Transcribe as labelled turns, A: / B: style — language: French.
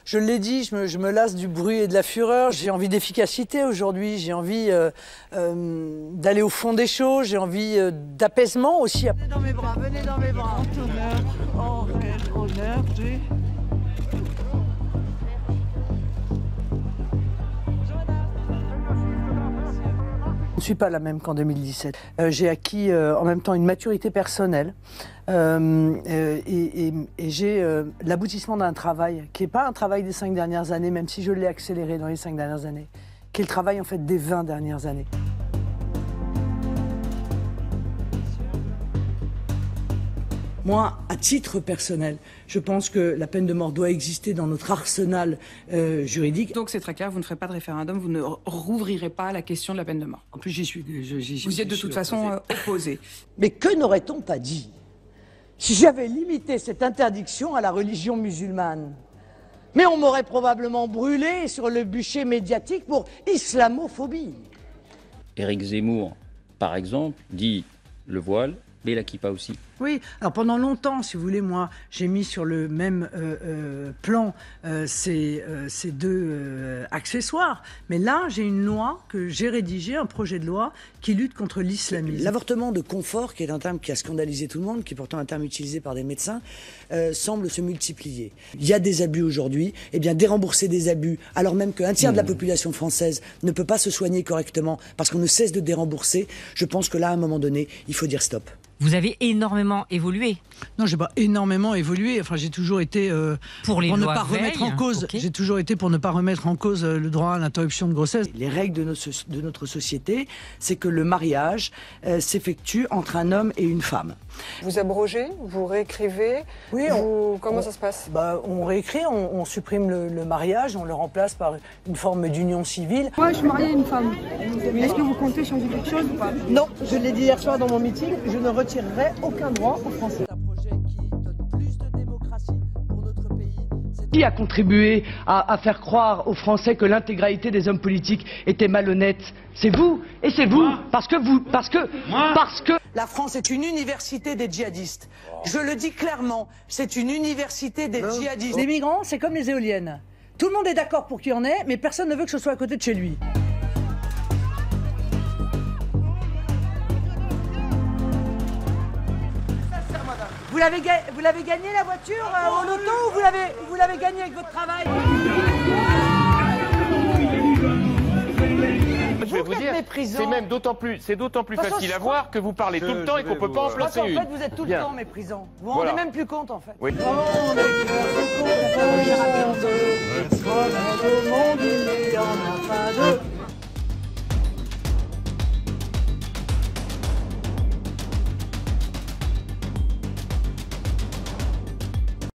A: Je l'ai dit, je me lasse du bruit et de la fureur. J'ai envie d'efficacité aujourd'hui. J'ai envie d'aller au fond des choses. J'ai envie d'apaisement aussi.
B: Venez dans mes bras, venez dans mes bras. En honneur,
A: Je ne suis pas la même qu'en 2017. J'ai acquis en même temps une maturité personnelle et j'ai l'aboutissement d'un travail qui n'est pas un travail des 5 dernières années, même si je l'ai accéléré dans les 5 dernières années, qui est le travail en fait des 20 dernières années. Moi, à titre personnel, je pense que la peine de mort doit exister dans notre arsenal juridique.
C: Donc c'est très clair, vous ne ferez pas de référendum, vous ne rouvrirez pas la question de la peine de mort.
A: En plus, j'y suis.
C: Vous y êtes de toute façon opposé.
B: Mais que n'aurait-on pas dit si j'avais limité cette interdiction à la religion musulmane? Mais on m'aurait probablement brûlé sur le bûcher médiatique pour islamophobie.
D: Éric Zemmour, par exemple, dit le voile, mais la kippa aussi.
A: Oui, alors pendant longtemps, si vous voulez, moi, j'ai mis sur le même plan ces deux accessoires. Mais là, j'ai une loi que j'ai rédigée, un projet de loi qui lutte contre l'islamisme. L'avortement de confort, qui est un terme qui a scandalisé tout le monde, qui est pourtant un terme utilisé par des médecins, semble se multiplier. Il y a des abus aujourd'hui. Eh bien, dérembourser des abus, alors même qu'un tiers de la population française ne peut pas se soigner correctement parce qu'on ne cesse de dérembourser, je pense que là, à un moment donné, il faut dire stop.
E: Vous avez énormément évolué.
A: Non, j'ai pas énormément évolué. Enfin, j'ai toujours été
E: pour ne
A: pas remettre en cause.
E: Okay.
A: J'ai toujours été pour ne pas remettre en cause le droit à l'interruption de grossesse. Les règles de notre société, c'est que le mariage s'effectue entre un homme et une femme.
F: Vous abrogez, vous réécrivez.
A: Oui.
F: Comment ça se passe?
A: On réécrit, on supprime le mariage, on le remplace par une forme d'union civile.
G: Moi, je suis mariée à une femme. Est-ce que vous comptez changer quelque chose ou pas?
B: Non, je l'ai dit hier soir dans mon meeting, je ne retirerai aucun droit aux Français.
A: C'est un projet qui donne plus de démocratie pour notre pays.
B: Qui a contribué à faire croire aux Français que l'intégralité des hommes politiques était malhonnête? C'est vous, et c'est vous, parce que la France est une université des djihadistes. Je le dis clairement, c'est une université des djihadistes. Les migrants, c'est comme les éoliennes. Tout le monde est d'accord pour qu'il y en ait, mais personne ne veut que ce soit à côté de chez lui. Vous l'avez gagné la voiture au loto ou vous l'avez gagné avec votre travail?
H: Je vais vous dire, c'est même d'autant plus facile à voir que vous parlez tout le temps et qu'on ne peut pas en placer une.
B: En fait, vous êtes tout le temps méprisant. Vous vous rendez même plus compte, en fait.
H: Oui.
B: Oh,